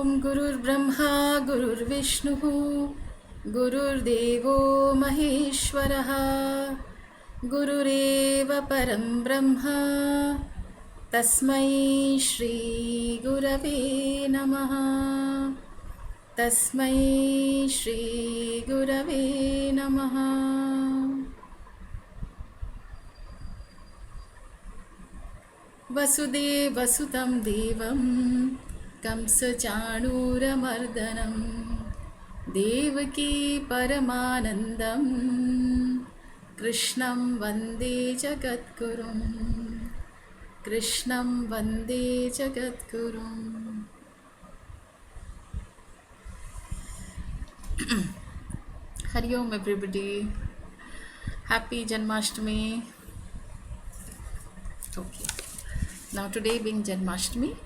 गुरुर्ब्रह्मा गुरुर्विष्णुः गुरुर्देवो महेश्वरः गुरुरेव परं ब्रह्म तस्मै श्री गुरवे नमः तस्मै श्री गुरवे नमः। वसुदेवसुतं देवं कंसचाणूरमर्दनं देवकी परमानन्दं कृष्णं वन्दे जगद्गुरुं कृष्णं वन्दे जगद्गुरुम्। Hari Om everybody. Happy Janmashtami. Okay. Now today being Janmashtami,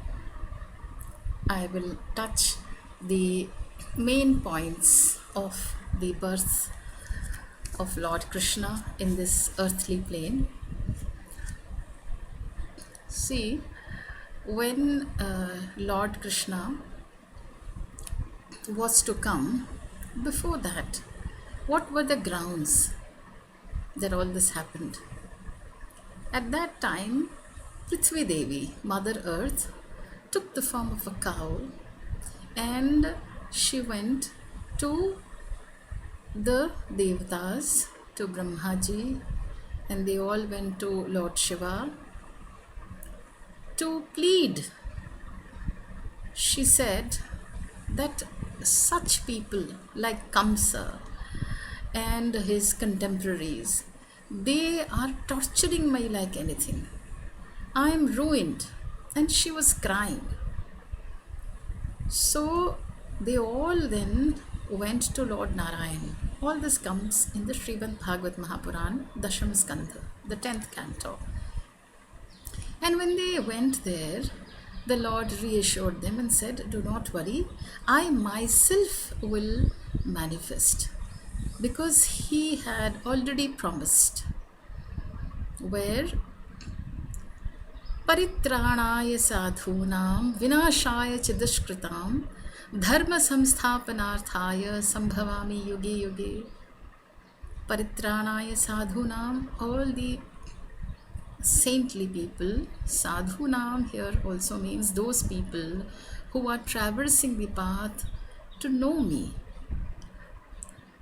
I will touch the main points of the birth of Lord Krishna in this earthly plane. See, when Lord Krishna was to come, before that, what were the grounds that all this happened? At that time, Prithvi Devi, Mother Earth, took the form of a cow and she went to the Devatas, to Brahmaji, and they all went to Lord Shiva to plead. She said that such people like Kamsa and his contemporaries, they are torturing me like anything. I am ruined. And she was crying. So they all then went to Lord Narayan. All this comes in the Srimad Bhagavad Mahapuran, Dasham Skandha, the 10th canto. And when they went there, the Lord reassured them and said, do not worry, I myself will manifest. Because he had already promised, where परित्राणाय साधूनां विनाशाय च दुष्कृतां धर्म संस्थापनार्थाय संभवामि युगे युगे. परित्राणाय साधूनां, all the saintly people. Sadhunam here also means those people who are traversing the path to know me.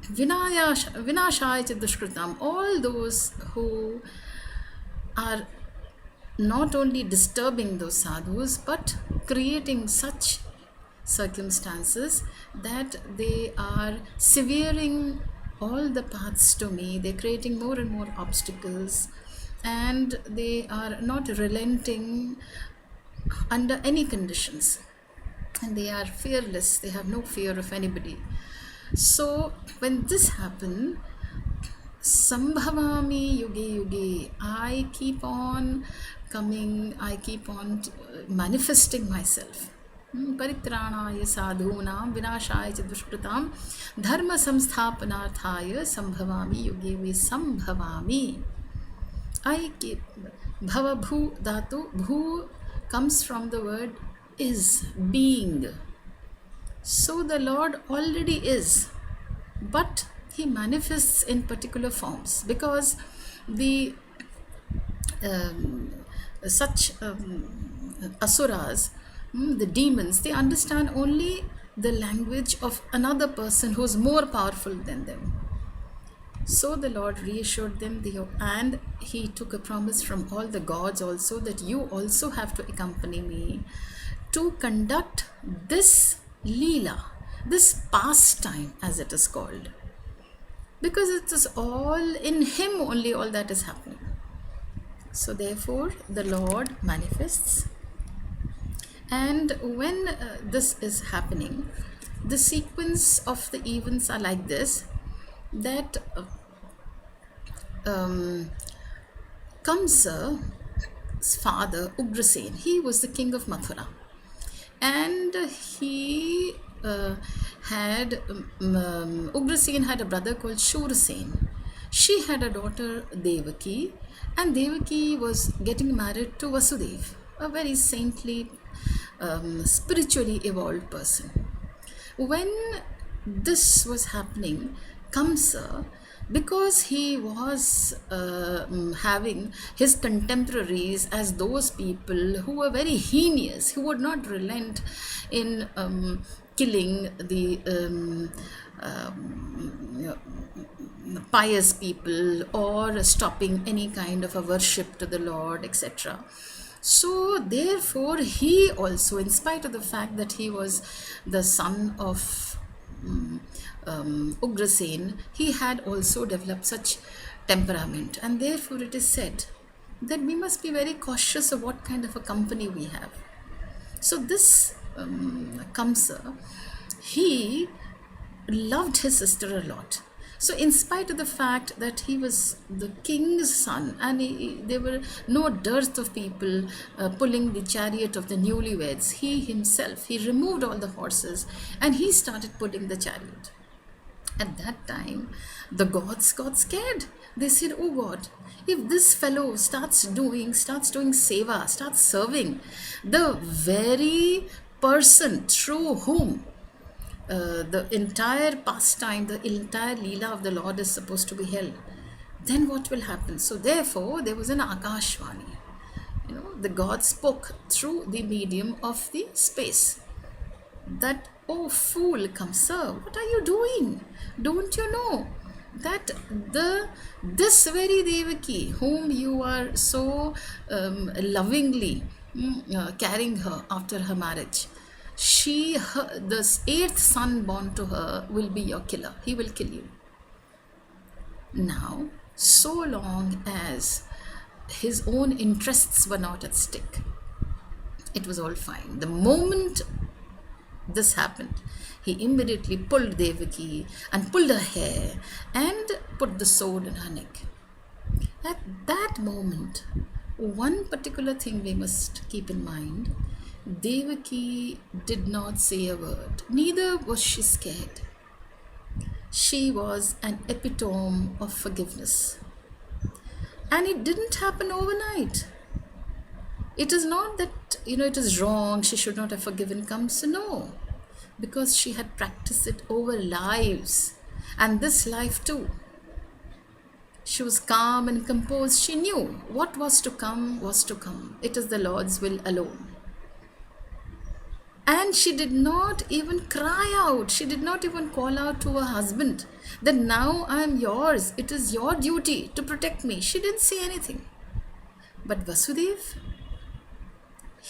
Vinashaya cha dushkritam, all those who are not only disturbing those sadhus but creating such circumstances that they are severing all the paths to me. They're creating more and more obstacles and they are not relenting under any conditions, and they are fearless. They have no fear of anybody. So when this happened, Sambhavami yuge yuge, I keep on coming, I keep on manifesting myself. Paritranaya sadhunam vinashaya cha dushkritam dharma samsthapanarthaya sambhavami yuge yuge. Sambhavami, I keep. Bhava bhu dhatu, bhu comes from the word is, being. So the Lord already is, but he manifests in particular forms because the asuras, the demons, they understand only the language of another person who is more powerful than them. So the Lord reassured them, and he took a promise from all the gods also that you also have to accompany me to conduct this Leela, this pastime as it is called, because it is all in him only all that is happening. So therefore the Lord manifests, and when this is happening, the sequence of the events are like this, that Kamsa's father Ugrasen, he was the king of Mathura, and he had Ugrasen had a brother called Shurasen. She had a daughter Devaki, and Devaki was getting married to Vasudeva, a very saintly spiritually evolved person. When this was happening, Kamsa, because he was having his contemporaries as those people who were very heinous, who would not relent in killing the pious people or stopping any kind of a worship to the Lord, etc. So, therefore, he also, in spite of the fact that he was the son of Ugrasen, he had also developed such temperament, and therefore, it is said that we must be very cautious of what kind of a company we have. So, this Kamsa, he loved his sister a lot. So, in spite of the fact that he was the king's son and there were no dearth of people pulling the chariot of the newlyweds, he himself, he removed all the horses and he started pulling the chariot. At that time, the gods got scared. They said, "Oh God, if this fellow starts doing seva, starts serving the very person through whom the entire pastime, the entire Leela of the Lord is supposed to be held, then what will happen?" So therefore, there was an Akashvani. The God spoke through the medium of the space. That, "Oh fool, Kamsa, what are you doing? Don't you know that this very Devaki, whom you are so lovingly carrying her after her marriage, the eighth son born to her will be your killer. He will kill you." Now, so long as his own interests were not at stake, it was all fine. The moment this happened, he immediately pulled Devaki and pulled her hair and put the sword in her neck. At that moment, one particular thing we must keep in mind: Devaki did not say a word, neither was she scared. She was an epitome of forgiveness. And it didn't happen overnight. It is not that, it is wrong, she should not have forgiven Kamsa. No, because she had practiced it over lives, and this life too. She was calm and composed. She knew what was to come was to come. It is the Lord's will alone. And she did not even cry out. She did not even call out to her husband that, "Now I am yours. It is your duty to protect me." She didn't say anything. But Vasudev,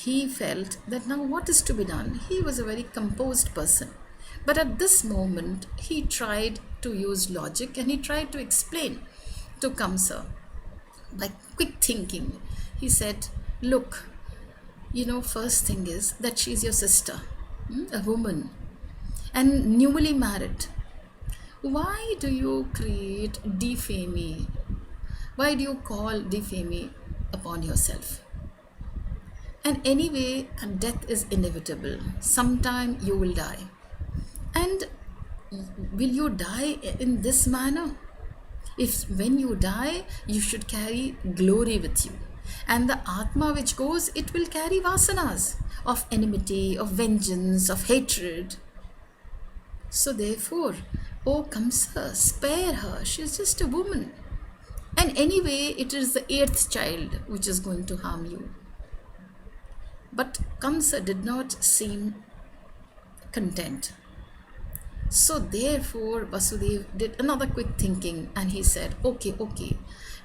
he felt that now what is to be done? He was a very composed person. But at this moment, he tried to use logic and he tried to explain to Kamsa by quick thinking. He said, "Look, first thing is that she's your sister, a woman, and newly married. Why do you create defamy? Why do you call defamy upon yourself? And anyway, death is inevitable. Sometime you will die. And will you die in this manner? If when you die, you should carry glory with you. And the Atma which goes, it will carry vasanas of enmity, of vengeance, of hatred. So therefore, oh Kamsa, spare her. She is just a woman. And anyway, it is the eighth child which is going to harm you." But Kamsa did not seem content. So therefore, Vasudev did another quick thinking and he said, okay.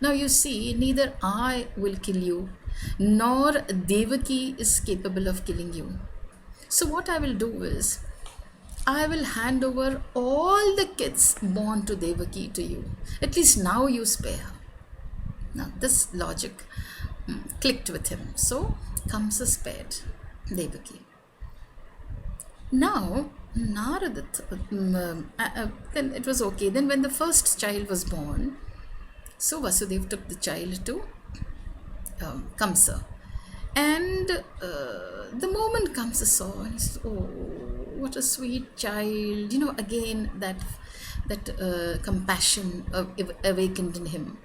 Now you see, neither I will kill you, nor Devaki is capable of killing you. So what I will do is, I will hand over all the kids born to Devaki to you. At least now you spare her. Now this logic clicked with him. So Kamsa spared Devaki. Now Narada, then it was okay. Then when the first child was born, so Vasudev took the child to Kamsa. And the moment Kamsa saw, and he said, "Oh, what a sweet child." Again that compassion awakened in him.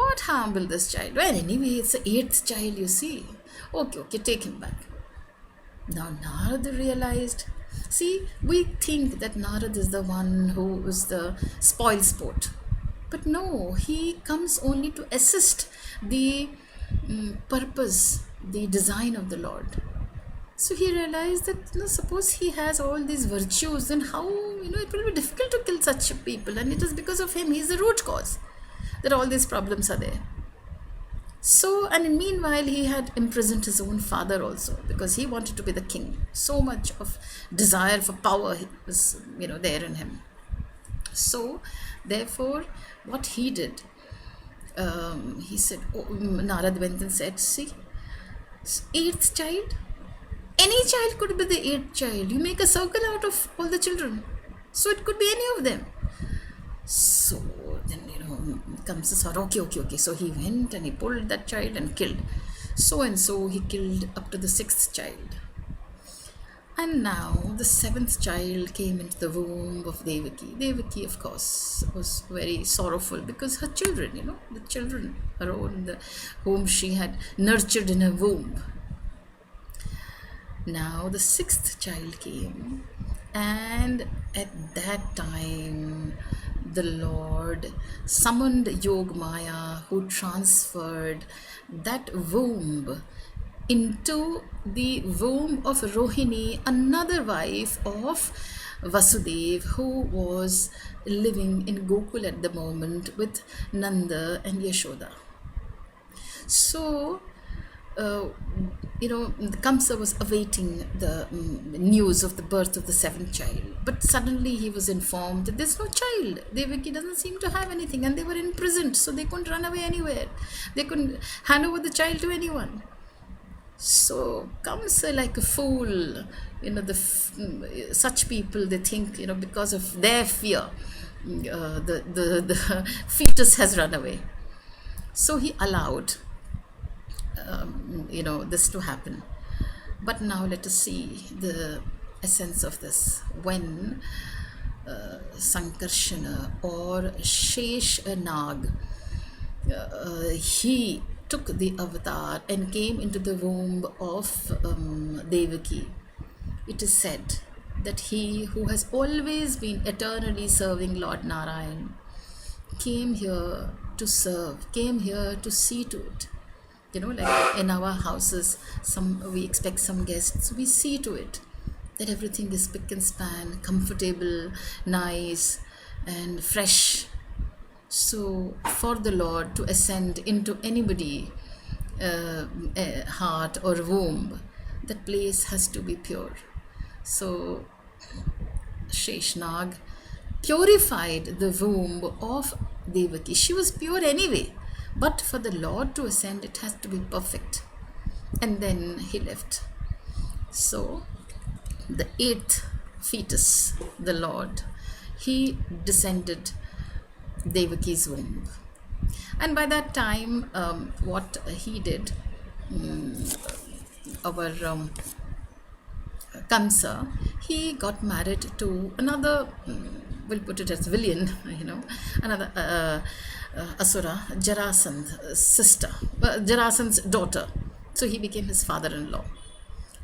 What harm will this child? Well, anyway, it's the eighth child, you see. Okay, take him back. Now Narada realized. See, we think that Narada is the one who is the spoil sport. But no, he comes only to assist the purpose, the design of the Lord. So he realized that, suppose he has all these virtues, then how, it will be difficult to kill such people. And it is because of him, he is the root cause that all these problems are there. So, and meanwhile, he had imprisoned his own father also because he wanted to be the king. So much of desire for power was, there in him. So, therefore, what he did, he said, Narad went and said, see, eighth child, any child could be the eighth child. You make a circle out of all the children. So, it could be any of them. So then, comes the thought, okay. So he went and he pulled that child and killed. So and so he killed up to the sixth child. And now the seventh child came into the womb of Devaki. Devaki, of course, was very sorrowful because her children, the children around whom she had nurtured in her womb. Now the sixth child came, and at that time the Lord summoned Yogmaya, who transferred that womb into the womb of Rohini, another wife of Vasudev, who was living in Gokul at the moment with Nanda and Yashoda. So, Kamsa was awaiting the news of the birth of the seventh child. But suddenly he was informed that there's no child. Devaki doesn't seem to have anything, and they were imprisoned, so they couldn't run away anywhere. They couldn't hand over the child to anyone. So Kamsa, like a fool, such people, they think, because of their fear, the fetus has run away. So he allowed this to happen. But now let us see the essence of this. When Sankarshana or Shesh Nag, he took the avatar and came into the womb of Devaki, it is said that he who has always been eternally serving Lord Narayan came here to serve, came here to see to it. Like in our houses, we expect some guests, we see to it that everything is spick and span, comfortable, nice, and fresh. So, for the Lord to ascend into anybody heart or womb, that place has to be pure. So, Sheshnag purified the womb of Devaki. She was pure anyway, but for the Lord to ascend, it has to be perfect. And then he left. So, the eighth fetus, the Lord, he descended Devaki's womb. And by that time, what he did, our Kamsa, he got married to another, we'll put it as villain, another Asura, Jarasandh's sister, Jarasandh's daughter. So he became his father-in-law.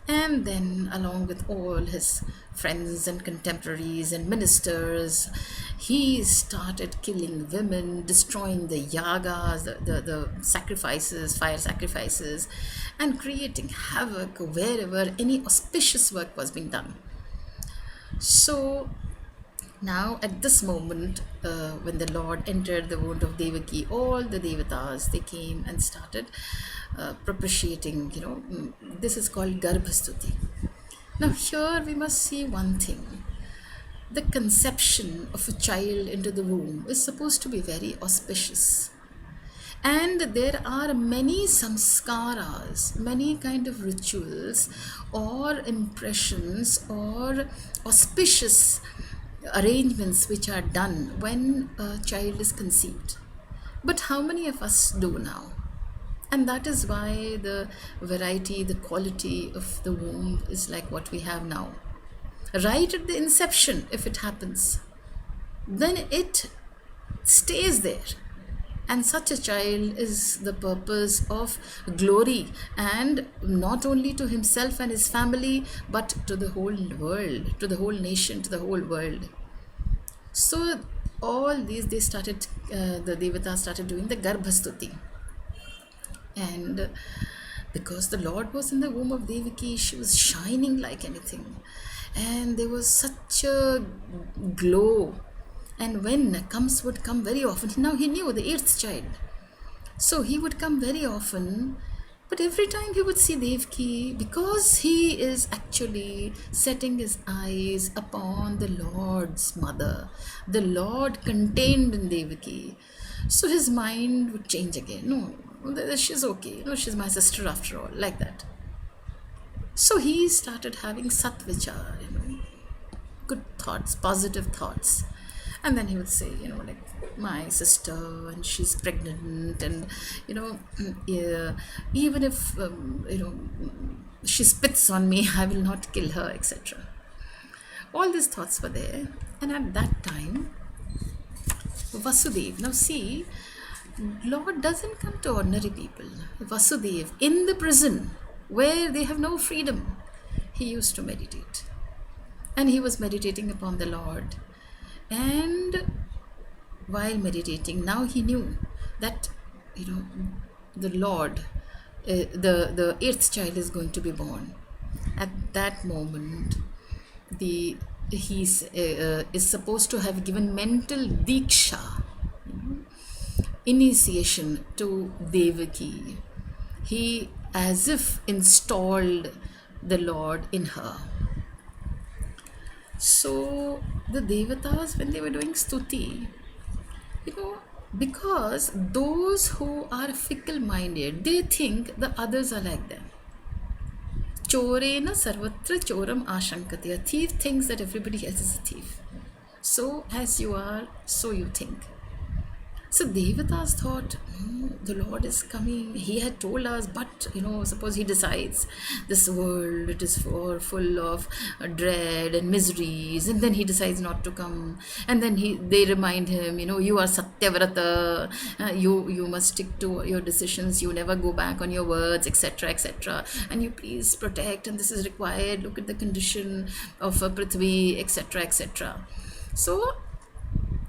And then, along with all his friends and contemporaries and ministers, he started killing women, destroying the yagas, the sacrifices, fire sacrifices, and creating havoc wherever any auspicious work was being done. So, now at this moment, when the Lord entered the womb of Devaki, all the devatas, they came and started propitiating, this is called Garbhastuti. Now here we must see one thing. The conception of a child into the womb is supposed to be very auspicious. And there are many samskaras, many kind of rituals or impressions or auspicious arrangements which are done when a child is conceived. But how many of us do now? And that is why the variety, the quality of the womb is like what we have now. Right at the inception, if it happens, then it stays there. And such a child is the purpose of glory, and not only to himself and his family, but to the whole world, to the whole nation, to the whole world. So all these, they started, the Devatas started doing the Garbhastuti. And because the Lord was in the womb of Devaki, she was shining like anything. And there was such a glow. And when Kams would come very often, now he knew the eighth child. So he would come very often, but every time he would see Devaki, because he is actually setting his eyes upon the Lord's mother, the Lord contained in Devaki, so his mind would change again. No, she's okay. No, she's my sister after all, like that. So he started having Satvichar, good thoughts, positive thoughts. And then he would say, like, my sister, and she's pregnant, and, yeah, even if, she spits on me, I will not kill her, etc. All these thoughts were there. And at that time, Vasudev, now see, Lord doesn't come to ordinary people. Vasudev, in the prison, where they have no freedom, he used to meditate. And he was meditating upon the Lord. And while meditating, now he knew that, the Lord, the eighth child is going to be born. At that moment, he is supposed to have given mental diksha, initiation to Devaki. He as if installed the Lord in her. So the Devatas, when they were doing stuti, because those who are fickle-minded, they think the others are like them. Chorena sarvatra choram ashankati. A thief thinks that everybody else is a thief. So as you are, so you think. So Devatas thought, the Lord is coming. He had told us, but suppose he decides this world, it is full of dread and miseries, and then he decides not to come, and then they remind him, you are Satyavrata, you must stick to your decisions, you never go back on your words, etc., etc., and you please protect, and this is required, look at the condition of Prithvi, etc., etc. So,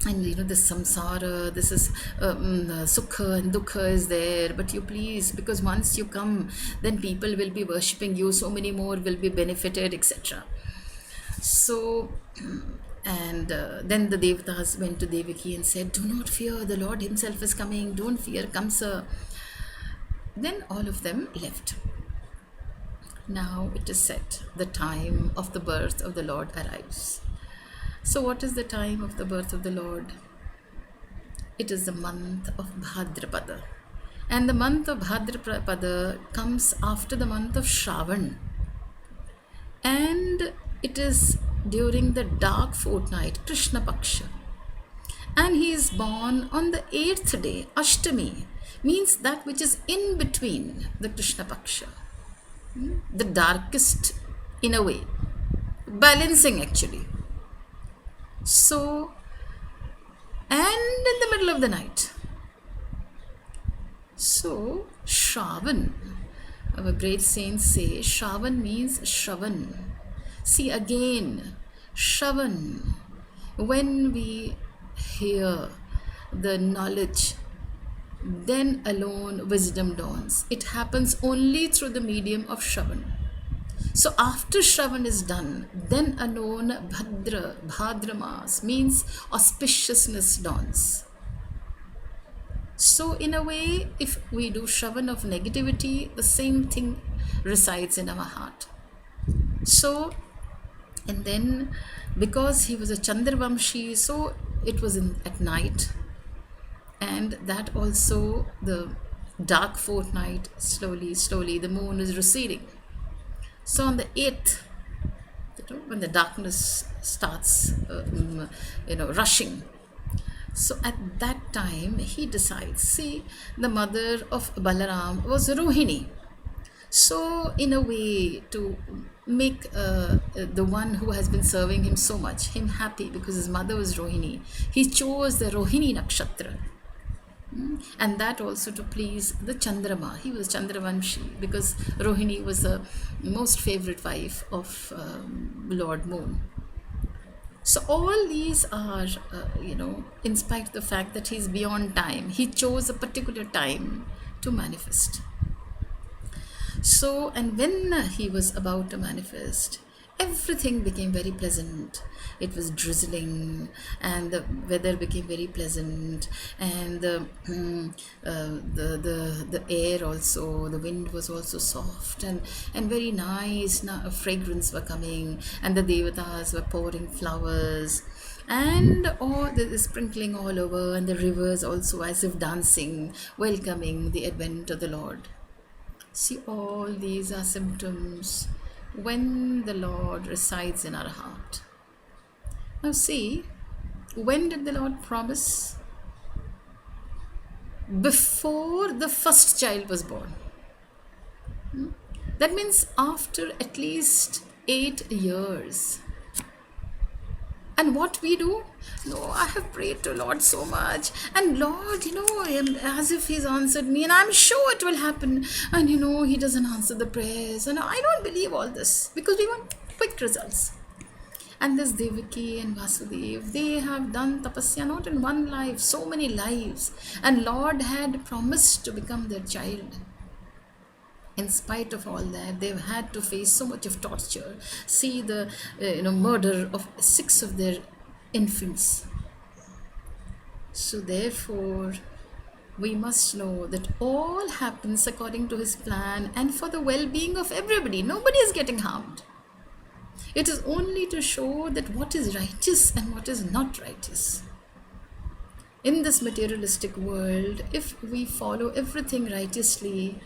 and this samsara, this is sukha and dukha is there, but you please, because once you come, then people will be worshipping you, so many more will be benefited, etc. So, and then the Devatas went to Devaki and said, do not fear, the Lord himself is coming, don't fear, Kamsa. Then all of them left. Now it is said, the time of the birth of the Lord arrives. So what is the time of the birth of the Lord? It is the month of Bhadrapada. And the month of Bhadrapada comes after the month of Shravan. And it is during the dark fortnight, Krishna Paksha. And he is born on the 8th day, Ashtami, means that which is in between the Krishna Paksha. The darkest in a way. Balancing actually. So, and in the middle of the night. So, Shravan, our great saints say, Shravan means Shravan. See again, Shravan, when we hear the knowledge, then alone wisdom dawns. It happens only through the medium of Shravan. So after Shravan is done, then alone Bhadramas means auspiciousness dawns. So in a way, if we do Shravan of negativity, the same thing resides in our heart. So, and then because he was a Chandravamshi, so it was at night, and that also the dark fortnight, slowly the moon is receding. So on the 8th, when the darkness starts, rushing, so at that time he decides, see, the mother of Balaram was Rohini. So in a way, to make the one who has been serving him so much, him happy because his mother was Rohini, he chose the Rohini Nakshatra. And that also to please the Chandrama. He was Chandravanshi because Rohini was the most favorite wife of Lord Moon. So all these are, in spite of the fact that he's beyond time, he chose a particular time to manifest. So, and when he was about to manifest, everything became very pleasant. It was drizzling, and the weather became very pleasant, and the air also, the wind was also soft and very nice. Now, fragrance were coming, and the devatas were pouring flowers. And all the sprinkling all over, and the rivers also as if dancing, welcoming the advent of the Lord. See, all these are symptoms when the Lord resides in our heart. Now, see, when did the Lord promise? Before the first child was born. That means after at least 8 years. And what we do? No, I have prayed to Lord so much. And Lord, as if He's answered me. And I'm sure it will happen. And He doesn't answer the prayers. And I don't believe all this. Because we want quick results. And this Devaki and Vasudev, they have done tapasya not in one life, so many lives. And Lord had promised to become their child. In spite of all that, they've had to face so much of torture. See the murder of 6 of their infants. So therefore, we must know that all happens according to His plan and for the well-being of everybody. Nobody is getting harmed. It is only to show that what is righteous and what is not righteous. In this materialistic world, if we follow everything righteously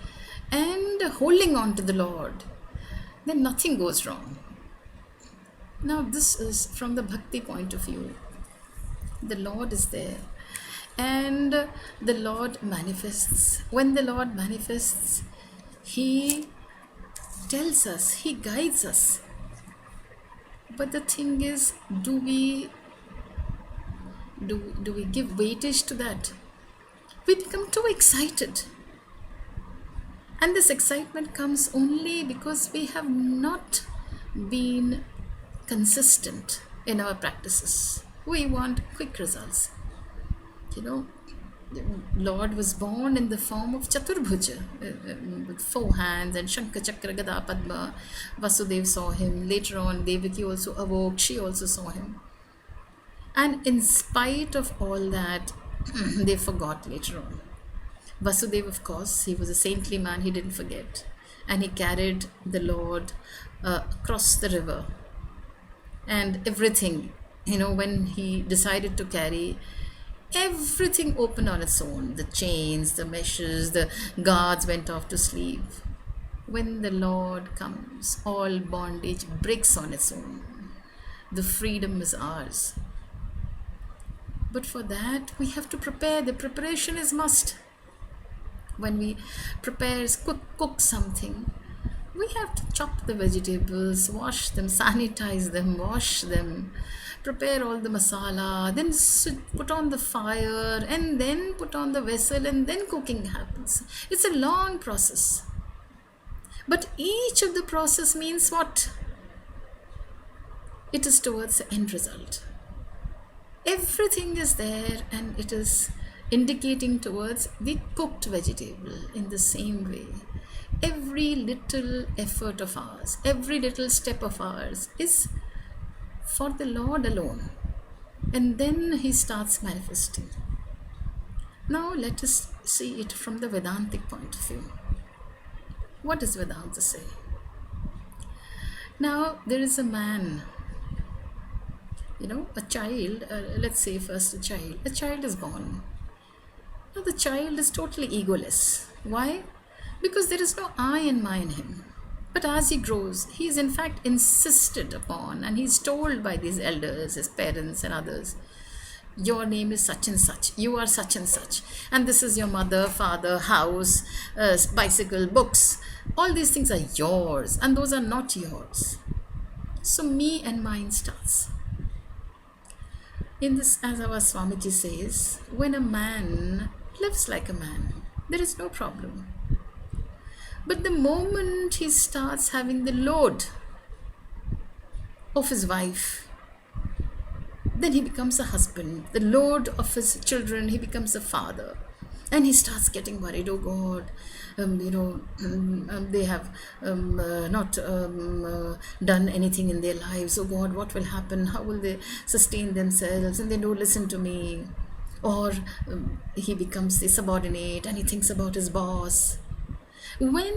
and holding on to the Lord, then nothing goes wrong. Now, this is from the bhakti point of view. The Lord is there, and the Lord manifests. When the Lord manifests, He tells us, He guides us. But the thing is, do we give weightage to that? We become too excited. And this excitement comes only because we have not been consistent in our practices. We want quick results. The Lord was born in the form of Chaturbhuja, with 4 hands, and Shankha, Chakra, Gada, Padma. Vasudev saw him. Later on, Devaki also awoke. She also saw him. And in spite of all that, they forgot later on. Vasudeva, of course, he was a saintly man, he didn't forget. And he carried the Lord across the river. And everything, when he decided to carry, everything opened on its own. The chains, the meshes, the guards went off to sleep. When the Lord comes, all bondage breaks on its own. The freedom is ours. But for that, we have to prepare. The preparation is must. When we prepare, cook something, we have to chop the vegetables, wash them, sanitize them, wash them, prepare all the masala, then put on the fire, and then put on the vessel, and then cooking happens. It's a long process. But each of the process means what? It is towards the end result. Everything is there, and it is indicating towards the cooked vegetable. In the same way, every little effort of ours, every little step of ours is for the Lord alone, and then He starts manifesting. Now let us see it from the Vedantic point of view. What does Vedanta say? Now there is a man, a child, let's say first a child is born. Now the child is totally egoless. Why? Because there is no I and my in him. But as he grows, he is in fact insisted upon, and he is told by these elders, his parents and others, your name is such and such, you are such and such, and this is your mother, father, house, bicycle, books. All these things are yours, and those are not yours. So me and mine starts. In this, as our Swamiji says, when a man lives like a man. There is no problem. But the moment he starts having the load of his wife, then he becomes a husband. The load of his children, he becomes a father. And he starts getting worried. Oh God, they have not done anything in their lives. Oh God, what will happen? How will they sustain themselves? And they don't listen to me. Or he becomes the subordinate and he thinks about his boss. When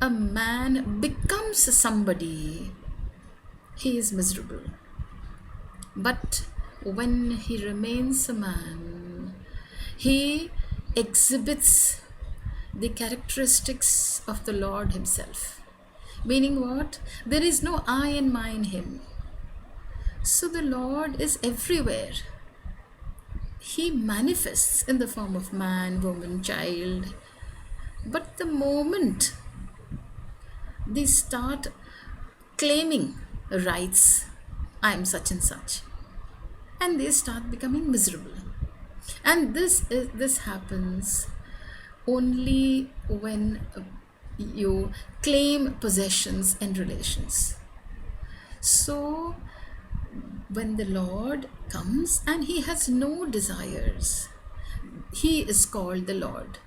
a man becomes somebody, he is miserable. But when he remains a man, he exhibits the characteristics of the Lord himself. Meaning what? There is no I and my in him. So the Lord is everywhere. He manifests in the form of man, woman, child. But the moment they start claiming rights, I am such and such, and they start becoming miserable. And this happens only when you claim possessions and relations. So when the Lord comes and he has no desires, he is called the Lord.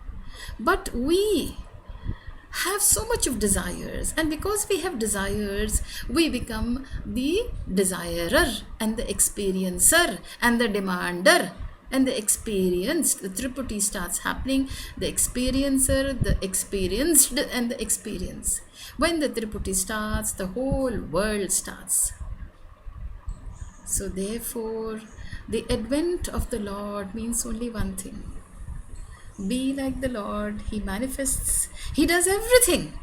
But we have so much of desires, and because we have desires, we become the desirer and the experiencer and the demander and the experienced. The triputi starts happening: the experiencer, the experienced, and the experience. When the triputi starts, the whole world starts. So therefore, the advent of the Lord means only one thing: be like the Lord. He manifests, he does everything.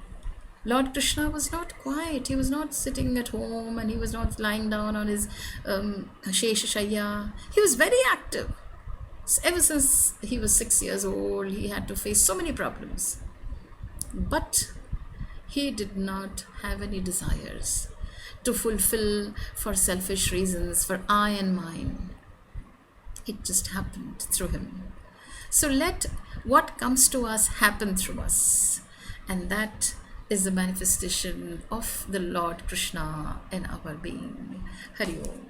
Lord Krishna was not quiet. He was not sitting at home and he was not lying down on his Sheshashaya. He was very active. Ever since he was 6 years old, he had to face so many problems. But he did not have any desires to fulfill for selfish reasons, for I and mine. It just happened through him. So let what comes to us happen through us. And that is the manifestation of the Lord Krishna in our being. Hari Om.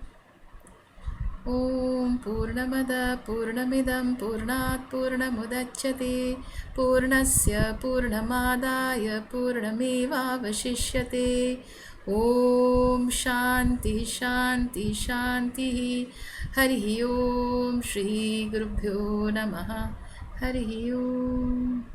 Om Purnamada Purnamidam Purnat Purnamudachyate Purnasya Purnamadaya Purnameva Vashishyate. Om Shanti Shanti Shanti. Hari Om. Shri Gurubhyo Namaha. Hari Om.